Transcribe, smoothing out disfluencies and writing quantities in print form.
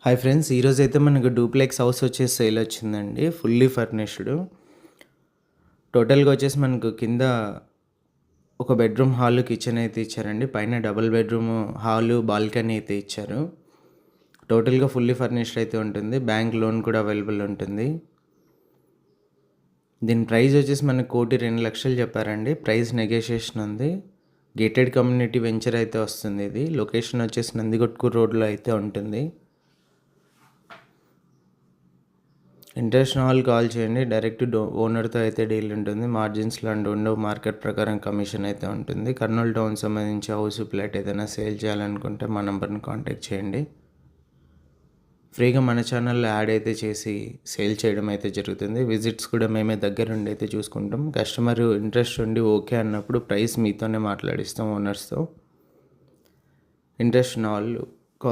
Hi friends, ఈరోజైతే మనకు duplex house వచ్చేసి సేల్ వచ్చిందండి. Fully furnished. టోటల్గా వచ్చేసి మనకు కింద ఒక బెడ్రూమ్, హాల్, కిచెన్ అయితే ఇచ్చారండి. పైన డబుల్ బెడ్రూమ్, హాలు, బాల్కనీ అయితే ఇచ్చారు. టోటల్గా ఫుల్లీ ఫర్నిష్డ్ అయితే ఉంటుంది. బ్యాంక్ లోన్ కూడా అవైలబుల్ ఉంటుంది. దీని ప్రైస్ వచ్చేసి మనకు 1,02,00,000 చెప్పారండి. ప్రైస్ నెగోషియేషన్ ఉంది. గేటెడ్ కమ్యూనిటీ వెంచర్ అయితే వస్తుంది. ఇది లొకేషన్ వచ్చేసి నందికొట్కూరు రోడ్లో అయితే ఉంటుంది. ఇంట్రెస్ట్ ఉన్న వాళ్ళు కాల్ చేయండి. డైరెక్ట్ ఓనర్తో అయితే డీల్ ఉంటుంది. మార్జిన్స్ లాంటి ఉండవు. మార్కెట్ ప్రకారం కమిషన్ అయితే ఉంటుంది. కర్నూలు టౌన్ సంబంధించి హౌస్, ప్లాట్ ఏదైనా సేల్ చేయాలనుకుంటే మా నెంబర్ని కాంటాక్ట్ చేయండి. ఫ్రీగా మన ఛానల్లో యాడ్ అయితే చేసి సేల్ చేయడం అయితే జరుగుతుంది. విజిట్స్ కూడా మేమే దగ్గరుండి అయితే చూసుకుంటాం. కస్టమర్ ఇంట్రెస్ట్ ఉండి ఓకే అన్నప్పుడు ప్రైస్ మీతోనే మాట్లాడిస్తాం ఓనర్స్తో. ఇంట్రెస్ట్ ఉన్న వాళ్ళు